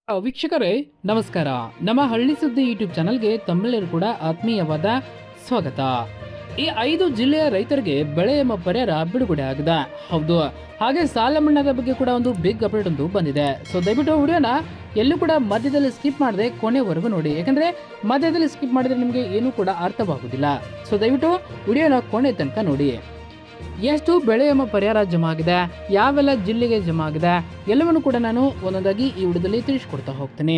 ವೀಕ್ಷಕರೇ ನಮಸ್ಕಾರ. ನಮ್ಮ ಹಳ್ಳಿ ಸುದ್ದಿ ಯೂಟ್ಯೂಬ್ ಚಾನಲ್ಗೆ ತಮ್ಮೆಲ್ಲರೂ ಕೂಡ ಆತ್ಮೀಯವಾದ ಸ್ವಾಗತ. ಈ 5 ಜಿಲ್ಲೆಯ ರೈತರಿಗೆ ಬೆಳೆ ಎಂಬ ಪರಿಹಾರ ಬಿಡುಗಡೆ ಆಗಿದೆ. ಹೌದು, ಹಾಗೆ ಸಾಲ ಮನ್ನಾದ ಬಗ್ಗೆ ಕೂಡ ಒಂದು ಬಿಗ್ ಅಪ್ಡೇಟ್ ಒಂದು ಬಂದಿದೆ. ಸೊ ದಯವಿಟ್ಟು ವಿಡಿಯೋನ ಎಲ್ಲೂ ಕೂಡ ಮಧ್ಯದಲ್ಲಿ ಸ್ಕಿಪ್ ಮಾಡದೆ ಕೊನೆವರೆಗೂ ನೋಡಿ, ಯಾಕಂದ್ರೆ ಮಧ್ಯದಲ್ಲಿ ಸ್ಕಿಪ್ ಮಾಡಿದ್ರೆ ನಿಮಗೆ ಏನೂ ಕೂಡ ಅರ್ಥವಾಗುವುದಿಲ್ಲ. ಸೊ ದಯವಿಟ್ಟು ವಿಡಿಯೋನ ಕೊನೆ ತನಕ ನೋಡಿ. ಎಷ್ಟು ಬೆಳೆ ಎಂಬ ಪರಿಹಾರ ಜಮಾ ಆಗಿದೆ, ಯಾವೆಲ್ಲ ಜಿಲ್ಲೆಗೆ ಜಮಾ ಆಗಿದೆ, ಎಲ್ಲವನ್ನು ಕೂಡ ನಾನು ಒಂದೊಂದಾಗಿ ಈ ವಿಡಿಯೋದಲ್ಲಿ ತಿಳಿಸ್ಕೊಡ್ತಾ ಹೋಗ್ತೀನಿ.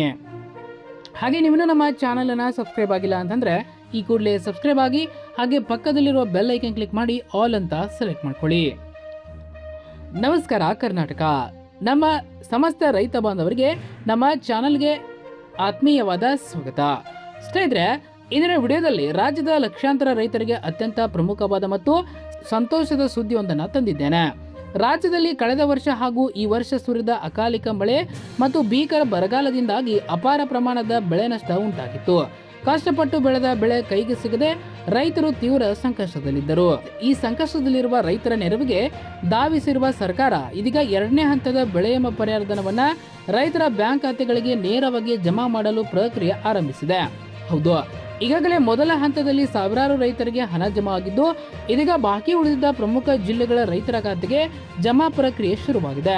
ಹಾಗೆ ನೀವು ನಮ್ಮ ಚಾನಲನ್ನು ಸಬ್ಸ್ಕ್ರೈಬ್ ಆಗಿಲ್ಲ ಅಂತಂದ್ರೆ ಈ ಕೂಡಲೇ ಸಬ್ಸ್ಕ್ರೈಬ್ ಆಗಿ, ಹಾಗೆ ಪಕ್ಕದಲ್ಲಿರುವ ಬೆಲ್ ಐಕನ್ ಕ್ಲಿಕ್ ಮಾಡಿ ಆಲ್ ಅಂತ ಸೆಲೆಕ್ಟ್ ಮಾಡ್ಕೊಳ್ಳಿ. ನಮಸ್ಕಾರ ಕರ್ನಾಟಕ, ನಮ್ಮ ಸಮಸ್ತ ರೈತ ಬಾಂಧವರಿಗೆ ನಮ್ಮ ಚಾನಲ್ಗೆ ಆತ್ಮೀಯವಾದ ಸ್ವಾಗತ. ಸ್ನೇಹಿತರೆ, ಇಂದಿನ ವಿಡಿಯೋದಲ್ಲಿ ರಾಜ್ಯದ ಲಕ್ಷಾಂತರ ರೈತರಿಗೆ ಅತ್ಯಂತ ಪ್ರಮುಖವಾದ ಮತ್ತು ಸಂತೋಷದ ಸುದ್ದಿಯೊಂದನ್ನು ತಂದಿದ್ದೇನೆ. ರಾಜ್ಯದಲ್ಲಿ ಕಳೆದ ವರ್ಷ ಹಾಗೂ ಈ ವರ್ಷ ಸುರಿದ ಅಕಾಲಿಕ ಮಳೆ ಮತ್ತು ಭೀಕರ ಬರಗಾಲದಿಂದಾಗಿ ಅಪಾರ ಪ್ರಮಾಣದ ಬೆಳೆ ನಷ್ಟ ಉಂಟಾಗಿತ್ತು. ಕಷ್ಟಪಟ್ಟು ಬೆಳೆದ ಬೆಳೆ ಕೈಗೆ ಸಿಗದೆ ರೈತರು ತೀವ್ರ ಸಂಕಷ್ಟದಲ್ಲಿದ್ದರು. ಈ ಸಂಕಷ್ಟದಲ್ಲಿರುವ ರೈತರ ನೆರವಿಗೆ ಧಾವಿಸಿರುವ ಸರ್ಕಾರ ಇದೀಗ 2ನೇ ಹಂತದ ಬೆಳೆ ಎಂಬ ಪರಿಹಾರ ಧನವನ್ನ ರೈತರ ಬ್ಯಾಂಕ್ ಖಾತೆಗಳಿಗೆ ನೇರವಾಗಿ ಜಮಾ ಮಾಡಲು ಪ್ರಕ್ರಿಯೆ ಆರಂಭಿಸಿದೆ. ಹೌದು, ಈಗಾಗಲೇ ಮೊದಲ ಹಂತದಲ್ಲಿ ಸಾವಿರಾರು ರೈತರಿಗೆ ಹಣ ಜಮಾ ಆಗಿದ್ದು, ಇದೀಗ ಬಾಕಿ ಉಳಿದಿದ್ದ ಪ್ರಮುಖ ಜಿಲ್ಲೆಗಳ ರೈತರ ಖಾತೆಗೆ ಜಮಾ ಪ್ರಕ್ರಿಯೆ ಶುರುವಾಗಿದೆ.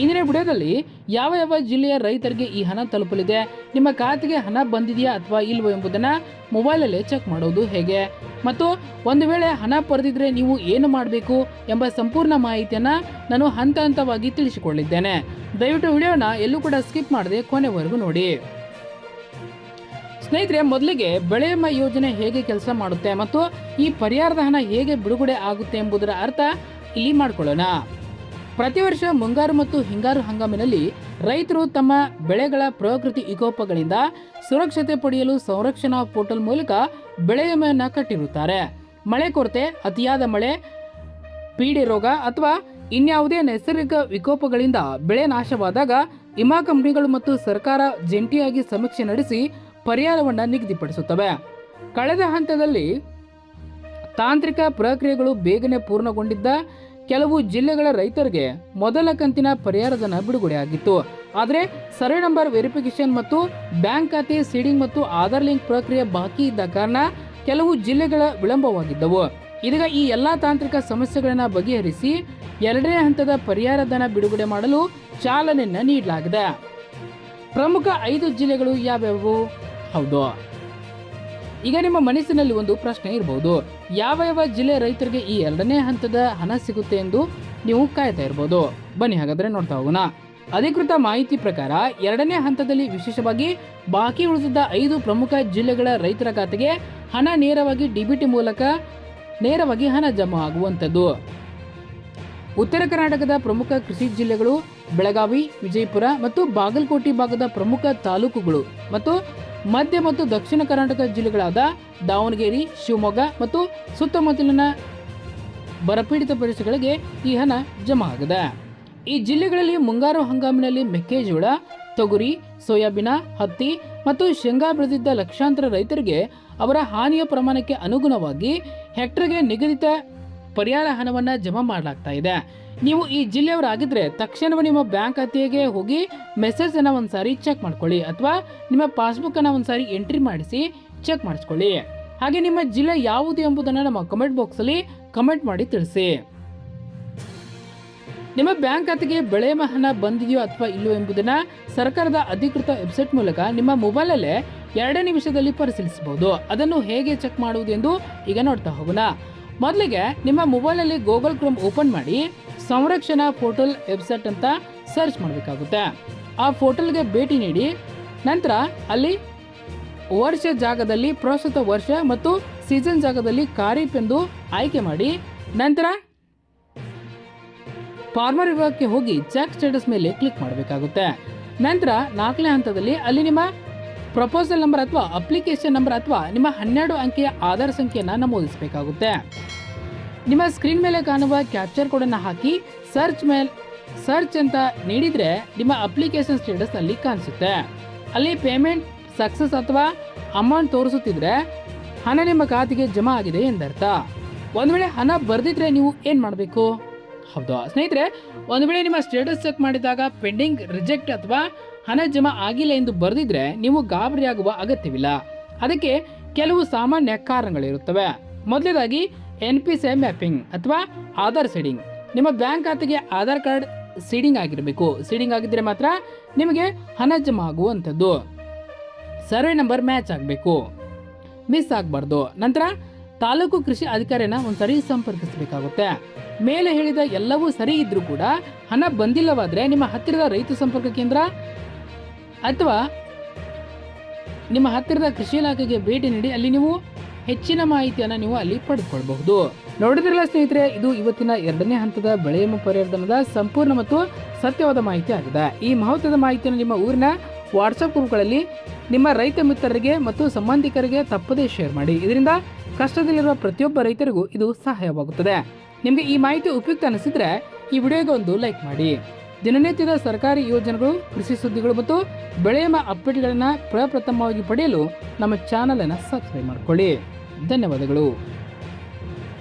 ಇಂದಿನ ವಿಡಿಯೋದಲ್ಲಿ ಯಾವ ಯಾವ ಜಿಲ್ಲೆಯ ರೈತರಿಗೆ ಈ ಹಣ ತಲುಪಲಿದೆ, ನಿಮ್ಮ ಖಾತೆಗೆ ಹಣ ಬಂದಿದೆಯಾ ಅಥವಾ ಇಲ್ವೋ ಎಂಬುದನ್ನು ಮೊಬೈಲಲ್ಲೇ ಚೆಕ್ ಮಾಡೋದು ಹೇಗೆ, ಮತ್ತು ಒಂದು ವೇಳೆ ಹಣ ಪಡೆದಿದ್ರೆ ನೀವು ಏನು ಮಾಡಬೇಕು ಎಂಬ ಸಂಪೂರ್ಣ ಮಾಹಿತಿಯನ್ನು ನಾನು ಹಂತ ಹಂತವಾಗಿ ತಿಳಿಸಿಕೊಳ್ಳಿದ್ದೇನೆ. ದಯವಿಟ್ಟು ವಿಡಿಯೋನ ಎಲ್ಲೂ ಕೂಡ ಸ್ಕಿಪ್ ಮಾಡದೆ ಕೊನೆವರೆಗೂ ನೋಡಿ. ಸ್ನೇಹಿತರೆ, ಮೊದಲಿಗೆ ಬೆಳೆ ವಿಮಾ ಯೋಜನೆ ಹೇಗೆ ಕೆಲಸ ಮಾಡುತ್ತೆ ಮತ್ತು ಈ ಪರಿಹಾರದ ಹಣ ಹೇಗೆ ಬಿಡುಗಡೆ ಆಗುತ್ತೆ ಎಂಬುದರ ಅರ್ಥ ಇಲ್ಲಿ ಮಾಡ್ಕೊಳ್ಳೋಣ. ಪ್ರತಿ ವರ್ಷ ಮುಂಗಾರು ಮತ್ತು ಹಿಂಗಾರು ಹಂಗಾಮಿನಲ್ಲಿ ರೈತರು ತಮ್ಮ ಬೆಳೆಗಳ ಪ್ರಕೃತಿ ವಿಕೋಪಗಳಿಂದ ಸುರಕ್ಷತೆ ಪಡೆಯಲು ಸಂರಕ್ಷಣಾ ಪೋರ್ಟಲ್ ಮೂಲಕ ಬೆಳೆ ವಿಮೆಯನ್ನು ಕಟ್ಟಿರುತ್ತಾರೆ. ಮಳೆ ಕೊರತೆ, ಅತಿಯಾದ ಮಳೆ, ಪೀಡೆ ರೋಗ ಅಥವಾ ಇನ್ಯಾವುದೇ ನೈಸರ್ಗಿಕ ವಿಕೋಪಗಳಿಂದ ಬೆಳೆ ನಾಶವಾದಾಗ ವಿಮಾ ಕಂಪನಿಗಳು ಮತ್ತು ಸರ್ಕಾರ ಜಂಟಿಯಾಗಿ ಸಮೀಕ್ಷೆ ನಡೆಸಿ ಪರಿಹಾರವನ್ನು ನಿಗದಿಪಡಿಸುತ್ತವೆ. ಕಳೆದ ಹಂತದಲ್ಲಿ ತಾಂತ್ರಿಕ ಪ್ರಕ್ರಿಯೆಗಳು ಬೇಗನೆ ಪೂರ್ಣಗೊಂಡಿದ್ದ ಕೆಲವು ಜಿಲ್ಲೆಗಳ ರೈತರಿಗೆ ಮೊದಲ ಕಂತಿನ ಪರಿಹಾರಧನ ಬಿಡುಗಡೆಯಾಗಿತ್ತು. ಆದರೆ ಸರ್ವೆ ನಂಬರ್ ವೆರಿಫಿಕೇಶನ್ ಮತ್ತು ಬ್ಯಾಂಕ್ ಖಾತೆ ಸೀಡಿಂಗ್ ಮತ್ತು ಆಧಾರ್ ಲಿಂಕ್ ಪ್ರಕ್ರಿಯೆ ಬಾಕಿ ಇದ್ದ ಕಾರಣ ಕೆಲವು ಜಿಲ್ಲೆಗಳ ವಿಳಂಬವಾಗಿದ್ದವು. ಇದೀಗ ಈ ಎಲ್ಲಾ ತಾಂತ್ರಿಕ ಸಮಸ್ಯೆಗಳನ್ನು ಬಗೆಹರಿಸಿ 2ನೇ ಹಂತದ ಪರಿಹಾರಧನ ಬಿಡುಗಡೆ ಮಾಡಲು ಚಾಲನೆಯನ್ನು ನೀಡಲಾಗಿದೆ. ಪ್ರಮುಖ 5 ಜಿಲ್ಲೆಗಳು ಯಾವ್ಯಾವು? ಹೌದು, ಈಗ ನಿಮ್ಮ ಮನಸ್ಸಿನಲ್ಲಿ ಒಂದು ಪ್ರಶ್ನೆ ಇರಬಹುದು, ಯಾವ ಯಾವ ಜಿಲ್ಲೆ ರೈತರಿಗೆ ಈ 2ನೇ ಹಂತದ ಹಣ ಸಿಗುತ್ತೆ ಎಂದು ನೀವು ಕಾಯ್ತಾ ಇರಬಹುದು. ಬನ್ನಿ ಹಾಗಾದ್ರೆ ನೋಡ್ತಾ ಹೋಗೋಣ. ಅಧಿಕೃತ ಮಾಹಿತಿ ಪ್ರಕಾರ 2ನೇ ಹಂತದಲ್ಲಿ ವಿಶೇಷವಾಗಿ ಬಾಕಿ ಉಳಿದಿದ್ದ 5 ಪ್ರಮುಖ ಜಿಲ್ಲೆಗಳ ರೈತರ ಖಾತೆಗೆ ಹಣ ನೇರವಾಗಿ ಡಿಬಿಟಿ ಮೂಲಕ ನೇರವಾಗಿ ಹಣ ಜಮಾ ಆಗುವಂಥದ್ದು. ಉತ್ತರ ಕರ್ನಾಟಕದ ಪ್ರಮುಖ ಕೃಷಿ ಜಿಲ್ಲೆಗಳು ಬೆಳಗಾವಿ, ವಿಜಯಪುರ ಮತ್ತು ಬಾಗಲಕೋಟೆ ಭಾಗದ ಪ್ರಮುಖ ತಾಲೂಕುಗಳು ಮತ್ತು ಮಧ್ಯ ಮತ್ತು ದಕ್ಷಿಣ ಕರ್ನಾಟಕ ಜಿಲ್ಲೆಗಳಾದ ದಾವಣಗೆರೆ, ಶಿವಮೊಗ್ಗ ಮತ್ತು ಸುತ್ತಮುತ್ತಲಿನ ಬರಪೀಡಿತ ಪ್ರದೇಶಗಳಿಗೆ ಈ ಹಣ ಜಮಾ ಆಗಿದೆ. ಈ ಜಿಲ್ಲೆಗಳಲ್ಲಿ ಮುಂಗಾರು ಹಂಗಾಮಿನಲ್ಲಿ ಮೆಕ್ಕೆಜೋಳ, ತೊಗರಿ, ಸೋಯಾಬೀನ್, ಹತ್ತಿ ಮತ್ತು ಶೇಂಗಾ ಬೆಳೆದಿದ್ದ ಲಕ್ಷಾಂತರ ರೈತರಿಗೆ ಅವರ ಹಾನಿಯ ಪ್ರಮಾಣಕ್ಕೆ ಅನುಗುಣವಾಗಿ ಹೆಕ್ಟರ್ಗೆ ನಿಗದಿತ ಪರಿಹಾರ ಹಣವನ್ನು ಜಮಾ ಮಾಡಲಾಗ್ತಾ ಇದೆ. ನೀವು ಈ ಜಿಲ್ಲೆಯವರಾಗಿದ್ದರೆ ತಕ್ಷಣವೇ ನಿಮ್ಮ ಬ್ಯಾಂಕ್ ಖಾತೆಗೆ ಹೋಗಿ ಮೆಸೇಜ್ ಅನ್ನು ಒಂದ್ಸಾರಿ ಚೆಕ್ ಮಾಡ್ಕೊಳ್ಳಿ, ಅಥವಾ ನಿಮ್ಮ ಪಾಸ್ಬುಕ್ ಅನ್ನು ಒಂದ್ಸಾರಿ ಎಂಟ್ರಿ ಮಾಡಿಸಿ ಚೆಕ್ ಮಾಡಿಸ್ಕೊಳ್ಳಿ. ಹಾಗೆ ನಿಮ್ಮ ಜಿಲ್ಲೆ ಯಾವುದು ಎಂಬುದನ್ನು ನಮ್ಮ ಕಮೆಂಟ್ ಬಾಕ್ಸ್ ಅಲ್ಲಿ ಕಮೆಂಟ್ ಮಾಡಿ ತಿಳಿಸಿ. ನಿಮ್ಮ ಬ್ಯಾಂಕ್ ಖಾತೆಗೆ ಬೆಳೆ ಹಣ ಬಂದಿದೆಯೋ ಅಥವಾ ಇಲ್ಲವೋ ಎಂಬುದನ್ನು ಸರ್ಕಾರದ ಅಧಿಕೃತ ವೆಬ್ಸೈಟ್ ಮೂಲಕ ನಿಮ್ಮ ಮೊಬೈಲಲ್ಲೇ 2 ನಿಮಿಷದಲ್ಲಿ ಪರಿಶೀಲಿಸಬಹುದು. ಅದನ್ನು ಹೇಗೆ ಚೆಕ್ ಮಾಡುವುದು ಎಂದು ಈಗ ನೋಡ್ತಾ ಹೋಗೋಣ. ಮೊದಲಿಗೆ ನಿಮ್ಮ ಮೊಬೈಲಲ್ಲಿ ಗೂಗಲ್ ಕ್ರೋಮ್ ಓಪನ್ ಮಾಡಿ ಸಂರಕ್ಷಣಾ ಪೋರ್ಟಲ್ ವೆಬ್ಸೈಟ್ ಅಂತ ಸರ್ಚ್ ಮಾಡಬೇಕಾಗುತ್ತೆ. ಆ ಪೋರ್ಟಲ್ಗೆ ಭೇಟಿ ನೀಡಿ ನಂತರ ಅಲ್ಲಿ ವರ್ಷ ಜಾಗದಲ್ಲಿ ಪ್ರಸ್ತುತ ವರ್ಷ ಮತ್ತು ಸೀಸನ್ ಜಾಗದಲ್ಲಿ ಖಾರಿಫ್ ಎಂದು ಆಯ್ಕೆ ಮಾಡಿ ನಂತರ ಫಾರ್ಮರ್ ವಿಭಾಗಕ್ಕೆ ಹೋಗಿ ಚೆಕ್ ಸ್ಟೇಟಸ್ ಮೇಲೆ ಕ್ಲಿಕ್ ಮಾಡಬೇಕಾಗುತ್ತೆ. ನಂತರ 4ನೇ ಹಂತದಲ್ಲಿ ಅಲ್ಲಿ ನಿಮ್ಮ ಪ್ರಪೋಸಲ್ ನಂಬರ್ ಅಥವಾ ಅಪ್ಲಿಕೇಶನ್ ನಂಬರ್ ಅಥವಾ ನಿಮ್ಮ 12 ಅಂಕೆಯ ಆಧಾರ್ ಸಂಖ್ಯೆಯನ್ನು ನಮೂದಿಸಬೇಕಾಗುತ್ತೆ. ನಿಮ್ಮ ಸ್ಕ್ರೀನ್ ಮೇಲೆ ಕಾಣುವ ಕ್ಯಾಪ್ಚರ್ ಕೋಡನ್ನು ಹಾಕಿ ಸರ್ಚ್ ಅಂತ ನೀಡಿದರೆ ನಿಮ್ಮ ಅಪ್ಲಿಕೇಶನ್ ಸ್ಟೇಟಸ್ ಅಲ್ಲಿ ಕಾಣಿಸುತ್ತೆ. ಅಲ್ಲಿ ಪೇಮೆಂಟ್ ಸಕ್ಸಸ್ ಅಥವಾ ಅಮೌಂಟ್ ತೋರಿಸುತ್ತಿದ್ರೆ ಹಣ ನಿಮ್ಮ ಖಾತೆಗೆ ಜಮಾ ಆಗಿದೆ ಎಂದರ್ಥ. ಒಂದು ವೇಳೆ ಹಣ ಬರ್ದಿದ್ರೆ ನೀವು ಏನು ಮಾಡಬೇಕು? ಹೌದು ಸ್ನೇಹಿತರೆ, ಒಂದು ವೇಳೆ ನಿಮ್ಮ ಸ್ಟೇಟಸ್ ಚೆಕ್ ಮಾಡಿದಾಗ ಪೆಂಡಿಂಗ್, ರಿಜೆಕ್ಟ್ ಅಥವಾ ಹಣ ಜಮಾ ಆಗಿಲ್ಲ ಎಂದು ಬರೆದಿದ್ರೆ ನೀವು ಗಾಬರಿಯಾಗುವ ಅಗತ್ಯವಿಲ್ಲ. ಅದಕ್ಕೆ ಕೆಲವು ಸಾಮಾನ್ಯ ಕಾರಣಗಳಿರುತ್ತವೆ. ಮೊದಲನೇದಾಗಿ NPCI ಮ್ಯಾಪಿಂಗ್ ಅಥವಾ ಆಧಾರ್ ಸೀಡಿಂಗ್. ನಿಮ್ಮ ಬ್ಯಾಂಕ್ ಖಾತೆಗೆ ಆಧಾರ್ ಕಾರ್ಡ್ ಸೀಡಿಂಗ್ ಆಗಿರಬೇಕು. ಸೀಡಿಂಗ್ ಆಗಿದ್ದರೆ ಮಾತ್ರ ನಿಮಗೆ ಹಣ ಜಮಾ ಆಗುವಂಥದ್ದು. ಸರ್ವೆ ನಂಬರ್ ಮ್ಯಾಚ್ ಆಗಬೇಕು, ಮಿಸ್ ಆಗಬಾರ್ದು. ನಂತರ ತಾಲೂಕು ಕೃಷಿ ಅಧಿಕಾರಿನ ಒಂದ್ಸರಿ ಸಂಪರ್ಕಿಸಬೇಕಾಗುತ್ತೆ. ಮೇಲೆ ಹೇಳಿದ ಎಲ್ಲವೂ ಸರಿ ಇದ್ರೂ ಕೂಡ ಹಣ ಬಂದಿಲ್ಲವಾದರೆ ನಿಮ್ಮ ಹತ್ತಿರದ ರೈತ ಸಂಪರ್ಕ ಕೇಂದ್ರ ಅಥವಾ ನಿಮ್ಮ ಹತ್ತಿರದ ಕೃಷಿ ಇಲಾಖೆಗೆ ಭೇಟಿ ನೀಡಿ ಅಲ್ಲಿ ನೀವು ಹೆಚ್ಚಿನ ಮಾಹಿತಿಯನ್ನು ನೀವು ಅಲ್ಲಿ ಪಡೆದುಕೊಳ್ಳಬಹುದು. ನೋಡಿದ್ರಲ್ಲ ಸ್ನೇಹಿತರೆ, ಇದು ಇವತ್ತಿನ 2ನೇ ಹಂತದ ಬೆಳೆ ವಿಮೆ ಪರಿಹಾರಧನದ ಸಂಪೂರ್ಣ ಮತ್ತು ಸತ್ಯವಾದ ಮಾಹಿತಿ ಆಗಿದೆ. ಈ ಮಹತ್ವದ ಮಾಹಿತಿಯನ್ನು ನಿಮ್ಮ ಊರಿನ ವಾಟ್ಸಪ್ ಗ್ರೂಪ್ಗಳಲ್ಲಿ ನಿಮ್ಮ ರೈತ ಮಿತ್ರರಿಗೆ ಮತ್ತು ಸಂಬಂಧಿಕರಿಗೆ ತಪ್ಪದೇ ಶೇರ್ ಮಾಡಿ. ಇದರಿಂದ ಕಷ್ಟದಲ್ಲಿರುವ ಪ್ರತಿಯೊಬ್ಬ ರೈತರಿಗೂ ಇದು ಸಹಾಯವಾಗುತ್ತದೆ. ನಿಮಗೆ ಈ ಮಾಹಿತಿ ಉಪಯುಕ್ತ ಅನಿಸಿದ್ರೆ ಈ ವಿಡಿಯೋಗೆ ಒಂದು ಲೈಕ್ ಮಾಡಿ. ದಿನನಿತ್ಯದ ಸರ್ಕಾರಿ ಯೋಜನೆಗಳು, ಕೃಷಿ ಸುದ್ದಿಗಳು ಮತ್ತು ಬೆಳೆ ವಿಮೆ ಅಪ್ಡೇಟ್ಗಳನ್ನು ಪ್ರಪ್ರಥಮವಾಗಿ ಪಡೆಯಲು ನಮ್ಮ ಚಾನಲನ್ನು ಸಬ್ಸ್ಕ್ರೈಬ್ ಮಾಡಿಕೊಳ್ಳಿ. ಧನ್ಯವಾದಗಳು.